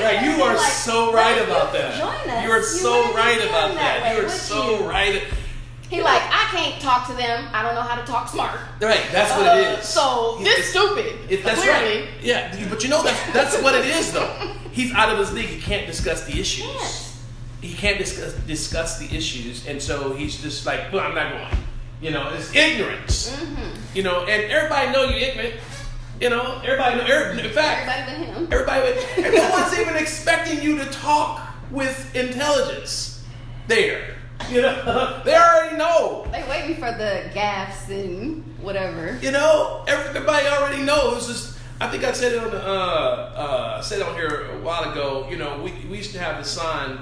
Right. You are Like, so right about that. join us. You are You so wouldn't be right feeling about that that. way, You are would so you? right. He like, I can't talk to them. I don't know how to talk smart. Right, that's what it is. So this stupid. That's Clearly. right. Yeah, but that's what it is though. He's out of his league. He can't discuss the issues. Yes. He can't discuss the issues, and so he's just like, well, I'm not going. It's ignorance. Mm-hmm. And everybody know you're ignorant. Everybody know. In fact, Everybody but him. everybody, no one's even expecting you to talk with intelligence. There. They already know. They waiting for the gaffes and whatever. Everybody already knows. I think I said it on here a while ago. We used to have the sign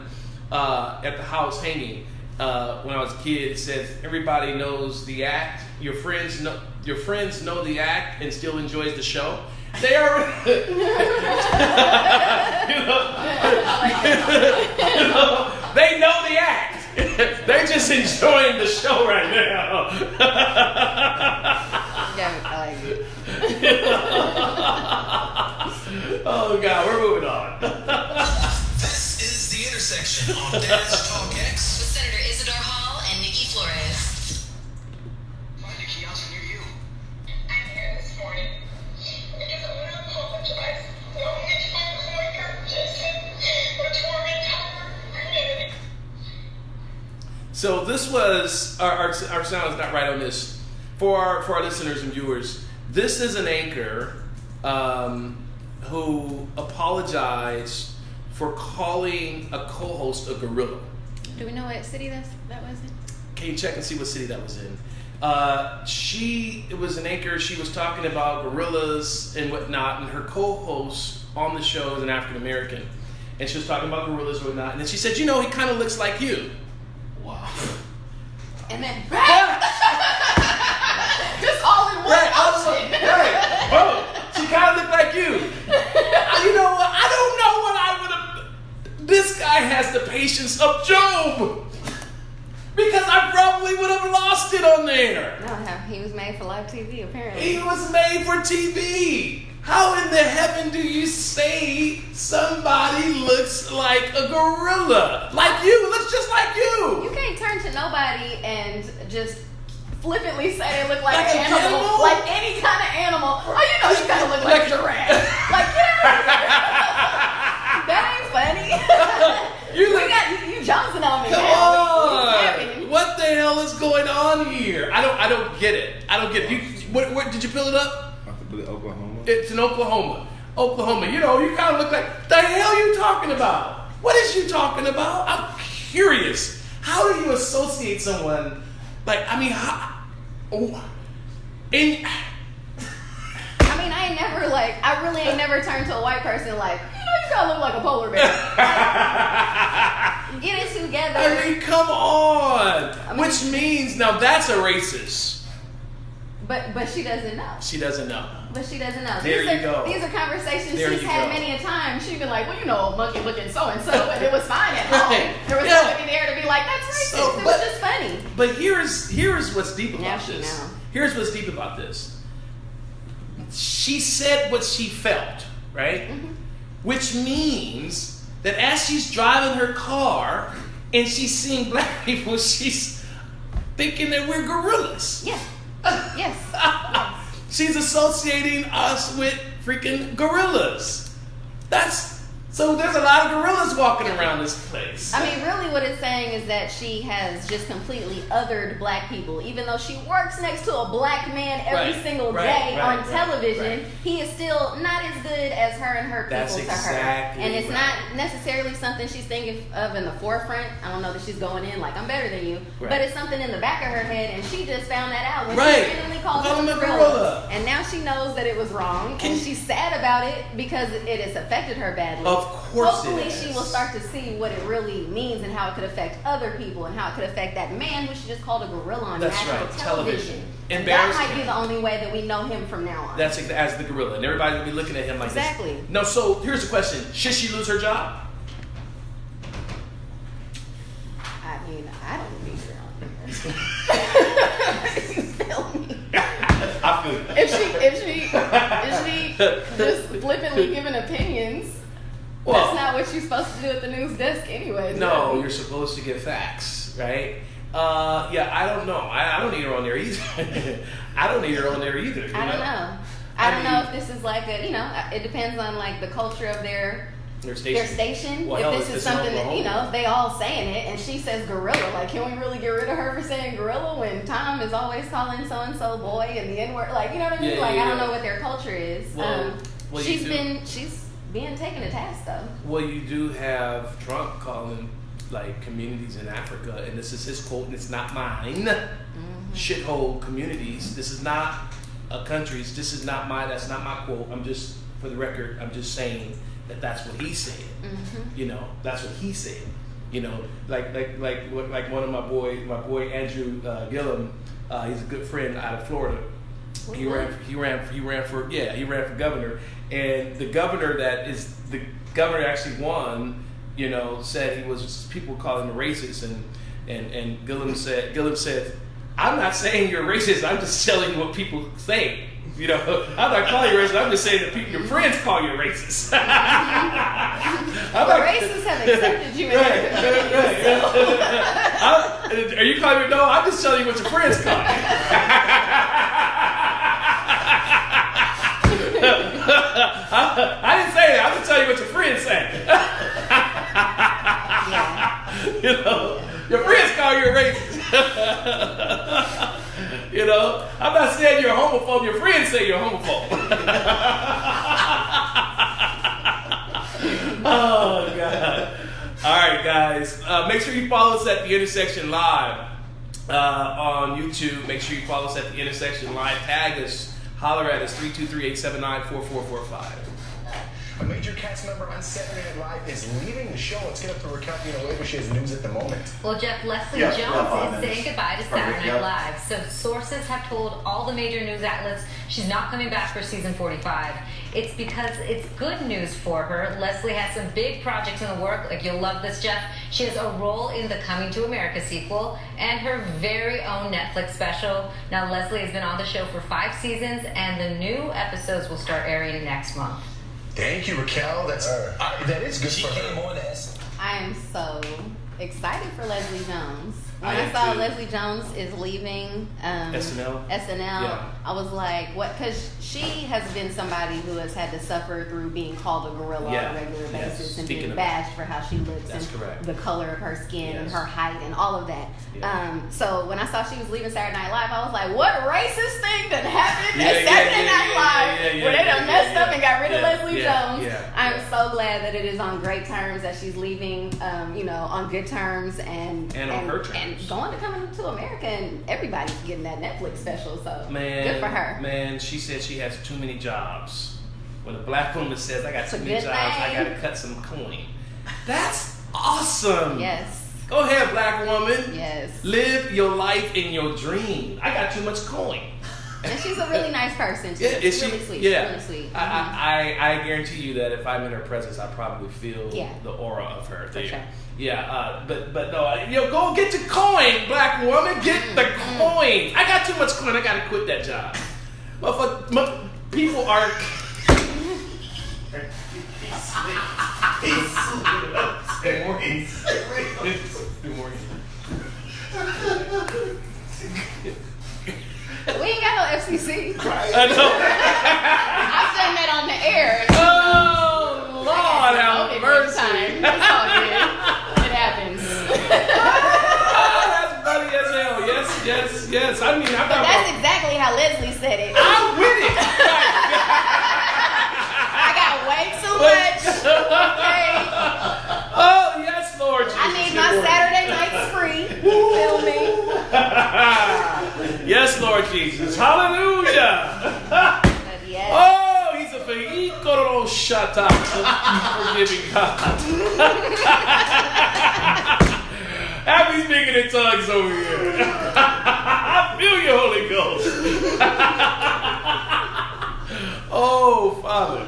at the house hanging, when I was a kid. It says everybody knows the act. Your friends know the act and still enjoys the show. They are, they know the act. They're just enjoying the show right now. Oh God, we're moving on. This is The Intersection on Dash Talk X with Senator Isidore Hall and Nikki Flores. Find a kiosk near you. I'm here this morning because I want to apologize not only to my employer, Jason, but to our entire community. So this was our sound is not right on this. For our listeners and viewers, this is an anchor who apologized for calling a co-host a gorilla. Do we know what city that was in? Can you check and see what city that was in? It was an anchor. She was talking about gorillas and whatnot, and her co-host on the show is an African American, and she was talking about gorillas and whatnot. And then she said, "You know, he kind of looks like you." Wow. And then just all in one option. Right. Oh, she kind of looked like you. You know what? I don't know what I would have. This guy has the patience of Job. Because I probably would have lost it on there. No, he was made for live TV, apparently. He was made for TV. How in the heaven do you say somebody looks like a gorilla? Like you, looks just like you. You can't turn to nobody and just flippantly say they look like an a animal. camel? Like any kind of animal. Oh, you know you kind of look like a giraffe. Like, get out of here. That ain't funny. You Johnson on me. Come now. on. What the hell is going on here? I don't get it. I don't get it. What did you pull it up? Oklahoma. It's in Oklahoma. Oklahoma. You know, you kind of look like, the hell you talking about? What is you talking about? I'm curious. How do you associate someone, like, I mean, I really ain't never turned to a white person like, you kind of look like a polar bear. Get it together. I mean, come on. Which means, now that's a racist. But she doesn't know. She doesn't know. But she doesn't know. There you go. These are conversations There she's you had go. many a time. She's been like, well, you know, monkey looking so-and-so, and it was fine at home. Right. There was Yeah. nobody there to be like, that's racist. It was just funny. But here's what's deep Now about she this. know. Here's what's deep about this. She said what she felt, right? Mm-hmm. Which means that as she's driving her car and she's seeing black people, she's thinking that we're gorillas. Yeah. Yes. She's associating us with freaking gorillas. So there's a lot of gorillas walking around this place. I mean, really what it's saying is that she has just completely othered black people. Even though she works next to a black man every single day on television, he is still not as good as her and her people to her. And it's not necessarily something she's thinking of in the forefront. I don't know that she's going in like, I'm better than you. Right. But it's something in the back of her head, and she just found that out when she randomly called him a gorilla. gorilla. And now she knows that it was wrong, and she's sad about it because it has affected her badly. Of course Hopefully it she is. will start to see what it really means and how it could affect other people and how it could affect that man who she just called a gorilla on national television. And that Embarrassed might him. be the only way that we know him from now on. That's as the gorilla, and everybody will be looking at him like Exactly. this. No, so here's the question: should she lose her job? I mean, I don't need her on here. You feel me? I feel that. If she just flippantly giving opinions, Well- that's not what you're supposed to do at the news desk anyway. No, you're supposed to give facts, right? Yeah, I don't know. I don't need her on there either. I don't need her on there either. I don't know. I don't know if this is like a, it depends on like the culture of their station. Well, hell, if this is in something that, Oklahoma. if they all saying it and she says gorilla, like, can we really get rid of her for saying gorilla when Tom is always calling so-and-so boy and the N-word? Like, you know what I mean? Yeah, like, yeah, I don't yeah. know what their culture is. Well, she's being taken to task though. Well, you do have Trump calling like communities in Africa, and this is his quote, and it's not mine. Shithole communities. This is not a country's. This is not my. That's not my quote. I'm just, for the record, I'm just saying that that's what he said. That's what he said. You know, like one of my boy Andrew Gillum. He's a good friend out of Florida. He ran for governor, and the governor actually won. You know, said he was, people call him a racist, and Gillum said, I'm not saying you're racist. I'm just telling you what people say. You know, I'm not calling you racist. I'm just saying that your friends call you racist. Racists have accepted you. Are you calling me? No, I'm just telling you what your friends call you. I didn't say that. I'm just telling you what your friends say. You know, your friends call you a racist. You know, I'm not saying you're a homophobe. Your friends say you're a homophobe. Oh, God. All right, guys. Make sure you follow us at The Intersection Live on YouTube. Make sure you follow us at The Intersection Live. Tag us. Holler at us, 323-879-4445. A major cast member on Saturday Night Live is leaving the show. Let's get up to Raquel Villanueva. She has news at the moment. Well, Jeff, Leslie Jones is saying goodbye to Saturday Night Live. So sources have told all the major news outlets she's not coming back for season 45. It's because it's good news for her. Leslie has some big projects in the work. Like, you'll love this, Jeff. She has a role in the Coming to America sequel and her very own Netflix special. Now, Leslie has been on the show for 5 seasons, and the new episodes will start airing next month. Thank you, Raquel. That is good for her. She came on this. I am so excited for Leslie Jones. When I saw Leslie Jones is leaving SNL, yeah. I was like, what? Because she has been somebody who has had to suffer through being called a gorilla on a regular basis and being bashed for how she looks and the color of her skin and her height and all of that. So when I saw she was leaving Saturday Night Live, I was like, what racist thing that happened at Saturday Night Live where they done messed up and got rid of Leslie Jones? I'm so glad that it is on great terms, that she's leaving, you know, on good terms and on her terms. And going to Coming to America, and everybody's getting that Netflix special, so good for her. Man, she said she has too many jobs. When a black woman says, I got too many jobs, I got to cut some coin. That's awesome. Yes. Go ahead, black woman. Yes. Live your life in your dream. I got too much coin. And she's a really nice person, too. Yeah, She's really sweet. Yeah. Really sweet. I guarantee you that if I'm in her presence, I probably feel the aura of her there. Sure. Yeah, but no, go get your coin, black woman. Get the coin. I got too much coin. I got to quit that job. People are. Good morning. Good morning. We ain't got no FCC. I know. I've done that on the air. Oh, Lord have mercy. It's all good. It happens. That's funny as hell. Yes. I mean, I'm not. That's exactly how Leslie said it. I'm with it. I got way too much. Okay. Oh, yes, Lord Jesus. I need my Saturday nights free. You feel me? Yes, Lord Jesus. Hallelujah. Yes. Oh, he's a vehicle shut up. Forgiving God. Have me speaking in tongues over here. I feel you, Holy Ghost. Oh, Father.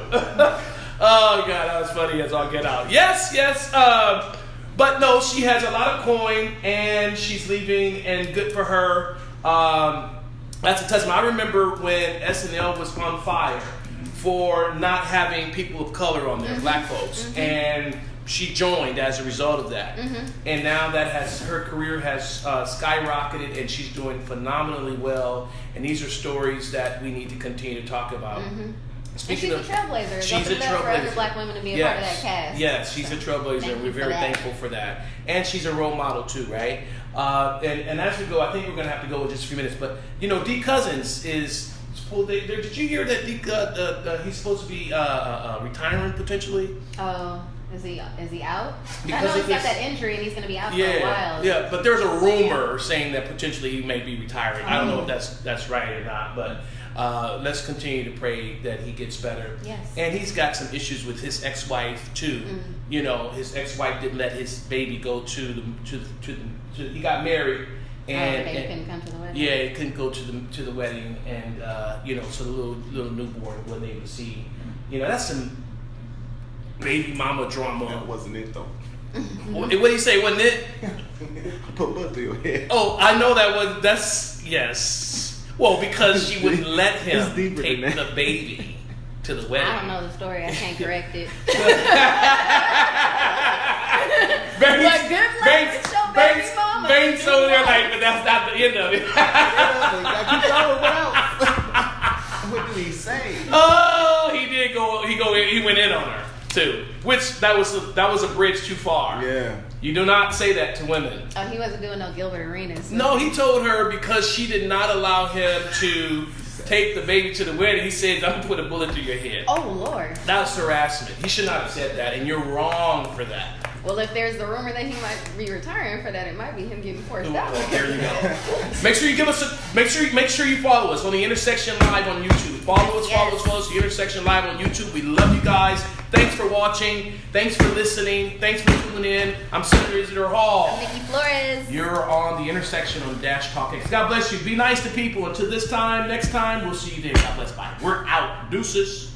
Oh, God, that was funny as I'll get out. Yes. But no, she has a lot of coin, and she's leaving, and good for her. That's a testament. I remember when SNL was on fire for not having people of color on there, black folks, and she joined as a result of that. And now that her career has skyrocketed, and she's doing phenomenally well. And these are stories that we need to continue to talk about. Speaking of, she's a trailblazer. She's a trailblazer for other black women to be a part of that cast. Yes, she's a trailblazer. We're very thankful for that. And she's a role model too, right? And as we go, I think we're going to have to go in just a few minutes. But, you know, Dee Cousins is... Did you hear that he's supposed to be retiring potentially? Oh, is he out? Because I know he's got that injury and he's going to be out for a while. Yeah, but there's a rumor saying that potentially he may be retiring. I don't know if that's right or not, but Let's continue to pray that he gets better. Yes. And he's got some issues with his ex-wife too. You know, his ex-wife didn't let his baby go to he got married. And, baby couldn't come to the wedding. Yeah, he couldn't go to the wedding, and you know, so the little newborn wasn't able to see. You know, that's some baby mama drama. That wasn't it though. What did he say? Wasn't it? Put blood through your head. Oh, I know that was. That's yes. Well, because she wouldn't let him take the baby to the wedding. I don't know the story. I can't correct it. Banks over there like, but that's not the end of it. What did he say? Oh, he did go. He went in on her too. Which that was a bridge too far. Yeah. You do not say that to women. Oh, he wasn't doing no Gilbert Arenas. No, he told her because she did not allow him to take the baby to the wedding. He said, "I'm gonna put a bullet through your head." Oh Lord. That was harassment. He should not have said that, and you're wrong for that. Well, if there's the rumor that he might be retiring for that, it might be him getting forced out. Well, there you go. Make sure you give us make sure you follow us on the Intersection Live on YouTube. Follow us, the Intersection Live on YouTube. We love you guys. Thanks for watching. Thanks for listening. Thanks for tuning in. I'm Senator Isidore Hall. I'm Nikki Flores. You're on the Intersection on Dash Talk X. God bless you. Be nice to people. Until next time, we'll see you then. God bless. Bye. We're out. Deuces.